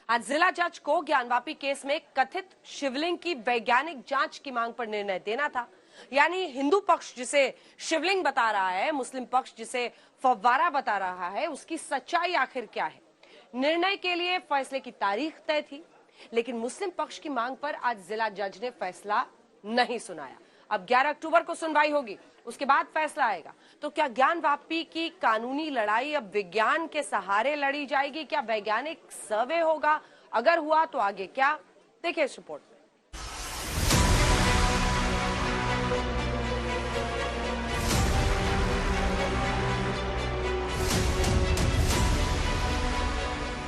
आज जिला जज को ज्ञानवापी केस में कथित शिवलिंग की वैज्ञानिक जांच की मांग पर निर्णय देना था। यानी हिंदू पक्ष जिसे शिवलिंग बता रहा है, मुस्लिम पक्ष जिसे फव्वारा बता रहा है, उसकी सच्चाई आखिर क्या है। निर्णय के लिए फैसले की तारीख तय थी, लेकिन मुस्लिम पक्ष की मांग पर आज जिला जज ने फैसला नहीं सुनाया। अब 11 अक्टूबर को सुनवाई होगी, उसके बाद फैसला आएगा। तो क्या ज्ञानवापी की कानूनी लड़ाई अब विज्ञान के सहारे लड़ी जाएगी? क्या वैज्ञानिक सर्वे होगा? अगर हुआ तो आगे क्या? देखिए इस रिपोर्ट में।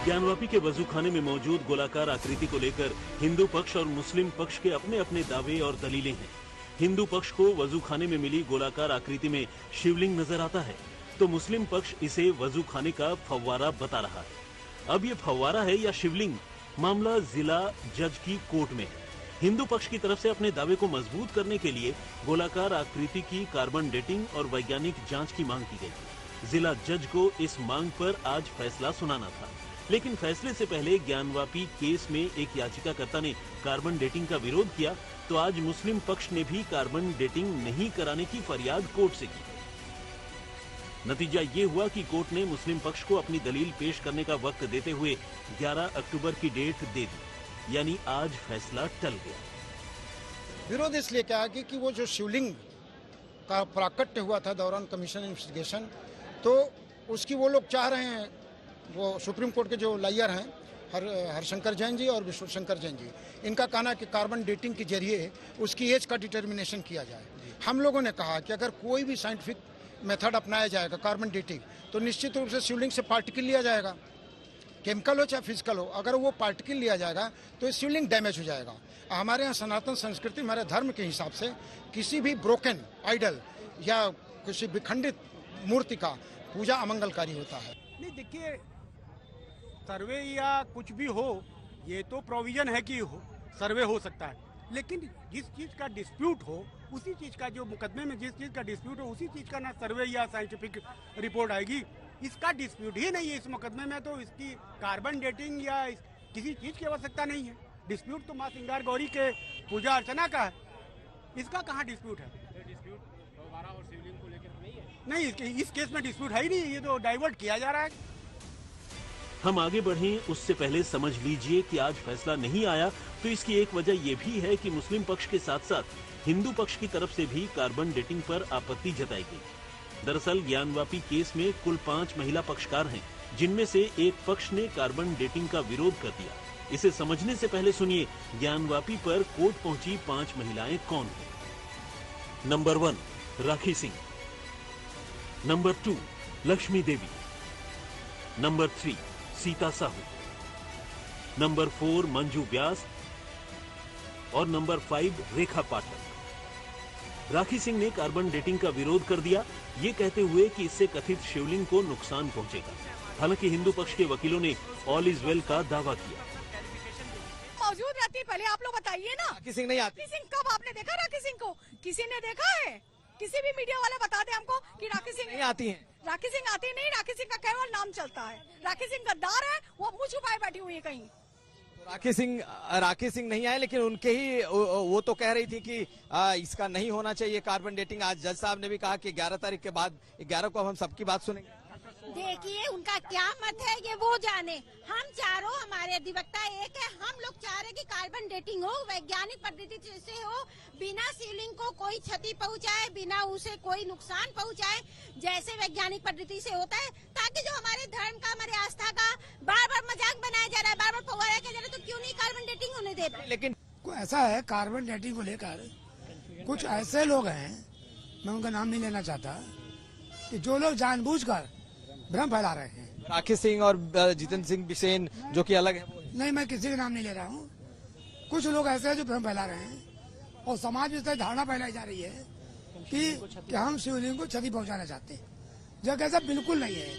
ज्ञानवापी के वजूखाने में मौजूद गोलाकार आकृति को लेकर हिंदू पक्ष और मुस्लिम पक्ष के अपने अपने दावे और दलीलें हैं। हिंदू पक्ष को वजूखाने में मिली गोलाकार आकृति में शिवलिंग नजर आता है, तो मुस्लिम पक्ष इसे वजूखाने का फव्वारा बता रहा है। अब ये फव्वारा है या शिवलिंग, मामला जिला जज की कोर्ट में है। हिंदू पक्ष की तरफ से अपने दावे को मजबूत करने के लिए गोलाकार आकृति की कार्बन डेटिंग और वैज्ञानिक जांच की मांग की गई। जिला जज को इस मांग पर आज फैसला सुनाना था, लेकिन फैसले से पहले ज्ञानवापी केस में एक याचिकाकर्ता ने कार्बन डेटिंग का विरोध किया, तो आज मुस्लिम पक्ष ने भी कार्बन डेटिंग नहीं कराने की फरियाद कोर्ट से की। नतीजा ये हुआ कि कोर्ट ने मुस्लिम पक्ष को अपनी दलील पेश करने का वक्त देते हुए 11 अक्टूबर की डेट दे दी, यानी आज फैसला टल गया। विरोध इसलिए क्या है कि वो जो शिवलिंग का प्राकट्य हुआ था दौरान कमीशन इन्वेस्टिगेशन, तो उसकी वो लोग चाह रहे हैं, वो सुप्रीम कोर्ट के जो लॉयर हैं हरशंकर जैन जी और विश्व शंकर जैन जी, इनका कहना है कि कार्बन डेटिंग के जरिए उसकी एज का डिटर्मिनेशन किया जाए। हम लोगों ने कहा कि अगर कोई भी साइंटिफिक मेथड अपनाया जाएगा कार्बन डेटिंग, तो निश्चित रूप से शिवलिंग से पार्टिकल लिया जाएगा, केमिकल हो चाहे फिजिकल हो। अगर वो पार्टिकल लिया जाएगा तो शिवलिंग डैमेज हो जाएगा। हमारे यहाँ सनातन संस्कृति, हमारे धर्म के हिसाब से किसी भी ब्रोकन आइडल या किसी विखंडित मूर्ति का पूजा अमंगलकारी होता है। नहीं, देखिए, सर्वे या कुछ भी हो, ये तो प्रोविजन है कि सर्वे हो सकता है, लेकिन जिस चीज का डिस्प्यूट हो, उसी चीज का, जो मुकदमे में जिस चीज का डिस्प्यूट हो, उसी चीज का ना सर्वे या साइंटिफिक रिपोर्ट आएगी। इसका डिस्प्यूट ही नहीं है इस मुकदमे में, तो इसकी कार्बन डेटिंग या किसी चीज की आवश्यकता नहीं है। डिस्प्यूट तो माँ सिंगार गौरी के पूजा अर्चना का है, इसका कहाँ डिस्प्यूट है? डिस्प्यूट फव्वारा और शिवलिंग को लेकर नहीं है। नहीं, इस केस में डिस्प्यूट है ही नहीं, ये तो डाइवर्ट किया जा रहा है। हम आगे बढ़ें उससे पहले समझ लीजिए कि आज फैसला नहीं आया तो इसकी एक वजह यह भी है कि मुस्लिम पक्ष के साथ साथ हिंदू पक्ष की तरफ से भी कार्बन डेटिंग पर आपत्ति जताई गई। दरअसल ज्ञानवापी केस में कुल 5 महिला पक्षकार हैं, जिनमें से एक पक्ष ने कार्बन डेटिंग का विरोध कर दिया। इसे समझने से पहले सुनिए ज्ञानवापी पर कोर्ट पहुंची 5 महिलाएं कौन हैं। नंबर 1 राखी सिंह, नंबर 2 लक्ष्मी देवी, नंबर 3 सीता साहू, नंबर 4 मंजू व्यास और नंबर 5 रेखा पाठक। राखी सिंह ने कार्बन डेटिंग का विरोध कर दिया, ये कहते हुए कि इससे कथित शिवलिंग को नुकसान पहुंचेगा। हालांकि हिंदू पक्ष के वकीलों ने ऑल इज वेल का दावा किया। मौजूद रहती है, पहले आप लोग बताइए ना। राखी सिंह नहीं आती। राखी सिंह कब आपने देखा? राखी सिंह को किसी ने देखा है? किसी भी मीडिया वाला बता दे हमको कि राखी सिंह नहीं आती हैं। राखी सिंह आती नहीं, राखी सिंह का केवल नाम चलता है। राखी सिंह गद्दार है, वो मुंह छुपाए बैठी हुई है कहीं। राखी सिंह नहीं आए, लेकिन उनके ही वो तो कह रही थी कि इसका नहीं होना चाहिए कार्बन डेटिंग। आज जज साहब ने भी कहा कि 11 तारीख के बाद 11 को हम सबकी बात सुनेंगे। देखिए उनका क्या मत है ये वो जाने। हम चारों, हमारे अधिवक्ता एक है, हम लोग चाह रहे कि कार्बन डेटिंग हो, वैज्ञानिक पद्धति से हो, बिना शिवलिंग को कोई क्षति पहुंचाए, बिना उसे कोई नुकसान पहुंचाए, जैसे वैज्ञानिक पद्धति से होता है, ताकि जो हमारे धर्म का, हमारे आस्था का बार बार मजाक बनाया जा रहा है, बार बार फव्वारा किया जा रहा है, तो क्यों नहीं कार्बन डेटिंग होने देते? लेकिन ऐसा है, कार्बन डेटिंग को लेकर कुछ ऐसे लोग हैं, मैं उनका नाम नहीं लेना चाहता, कि जो लोग जानबूझकर भ्रम फैला रहे हैं। राखी सिंह और जितेंद्र सिंह बिसेन जो कि अलग है। नहीं, मैं किसी का नाम नहीं ले रहा हूँ। कुछ लोग ऐसे हैं जो भ्रम फैला रहे हैं और समाज में इस तरह धारणा फैलाई जा रही है कि हम शिवलिंग को क्षति पहुंचाना चाहते हैं, जो ऐसा बिल्कुल नहीं है।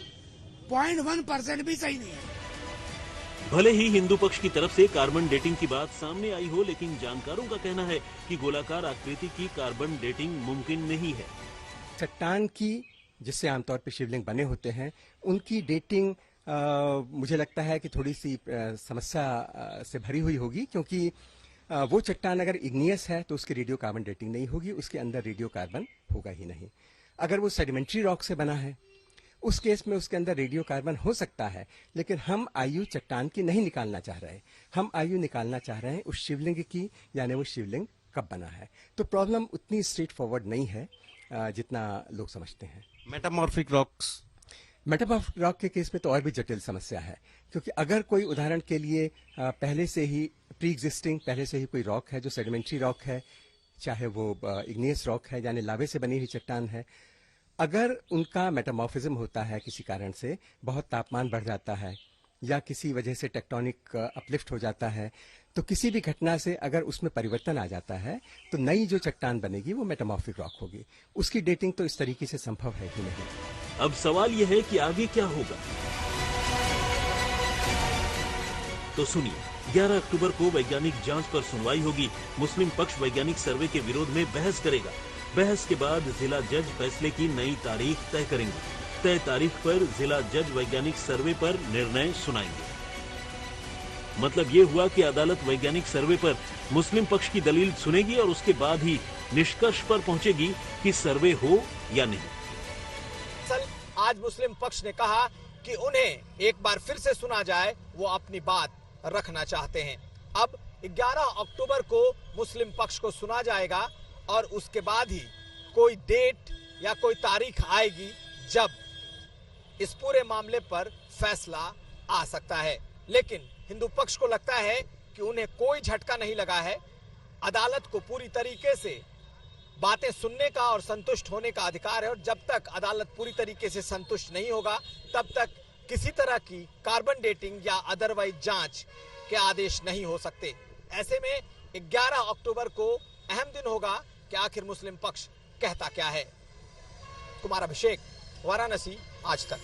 0.1% भी सही नहीं है। भले ही हिंदू पक्ष की तरफ से कार्बन डेटिंग की बात सामने आई हो, लेकिन जानकारों का कहना है कि गोलाकार आकृति की कार्बन डेटिंग मुमकिन नहीं है। चट्टान की, जिससे आमतौर पर शिवलिंग बने होते हैं, उनकी डेटिंग मुझे लगता है कि थोड़ी सी समस्या से भरी हुई होगी, क्योंकि वो चट्टान अगर इग्नियस है तो उसकी रेडियो कार्बन डेटिंग नहीं होगी, उसके अंदर रेडियो कार्बन होगा ही नहीं। अगर वो सेडिमेंट्री रॉक से बना है उस केस में उसके अंदर रेडियो कार्बन हो सकता है, लेकिन हम आयु चट्टान की नहीं निकालना चाह रहे, हम आयु निकालना चाह रहे हैं उस शिवलिंग की, यानी वो शिवलिंग कब बना है। तो प्रॉब्लम उतनी स्ट्रेट फॉरवर्ड नहीं है जितना लोग समझते हैं। मेटामॉर्फिक रॉक्स, मेटामॉर्फिक रॉक के केस में तो और भी जटिल समस्या है, क्योंकि अगर कोई उदाहरण के लिए पहले से ही प्री एग्जिस्टिंग पहले से ही कोई रॉक है जो सेडिमेंट्री रॉक है, चाहे वो इग्नियस रॉक है यानी लावे से बनी हुई चट्टान है, अगर उनका मेटामॉर्फिज्म होता है किसी कारण से, बहुत तापमान बढ़ जाता है या किसी वजह से टेक्टोनिक अपलिफ्ट हो जाता है, तो किसी भी घटना से अगर उसमें परिवर्तन आ जाता है तो नई जो चट्टान बनेगी वो मेटामॉर्फिक रॉक होगी। उसकी डेटिंग तो इस तरीके से संभव है ही नहीं। अब सवाल यह है कि आगे क्या होगा। तो सुनिए, 11 अक्टूबर को वैज्ञानिक जांच पर सुनवाई होगी। मुस्लिम पक्ष वैज्ञानिक सर्वे के विरोध में बहस करेगा। बहस के बाद जिला जज फैसले की नई तारीख तय करेंगे। तय तारीख पर जिला जज वैज्ञानिक सर्वे पर निर्णय सुनाएंगे। मतलब ये हुआ कि अदालत वैज्ञानिक सर्वे पर मुस्लिम पक्ष की दलील सुनेगी और उसके बाद ही निष्कर्ष पर पहुंचेगी कि सर्वे हो या नहीं। आज मुस्लिम पक्ष ने कहा कि उन्हें एक बार फिर से सुना जाए, वो अपनी बात रखना चाहते हैं। अब 11 अक्टूबर को मुस्लिम पक्ष को सुना जाएगा और उसके बाद ही कोई डेट या कोई तारीख आएगी जब इस पूरे मामले पर फैसला आ सकता है। लेकिन हिंदू पक्ष को लगता है कि उन्हें कोई झटका नहीं लगा है। अदालत को पूरी तरीके से बातें सुनने का और संतुष्ट होने का अधिकार है, और जब तक अदालत पूरी तरीके से संतुष्ट नहीं होगा तब तक किसी तरह की कार्बन डेटिंग या अदरवाइज जांच के आदेश नहीं हो सकते। ऐसे में 11 अक्टूबर को अहम दिन होगा कि आखिर मुस्लिम पक्ष कहता क्या है। कुमार अभिषेक, वाराणसी, आज तक।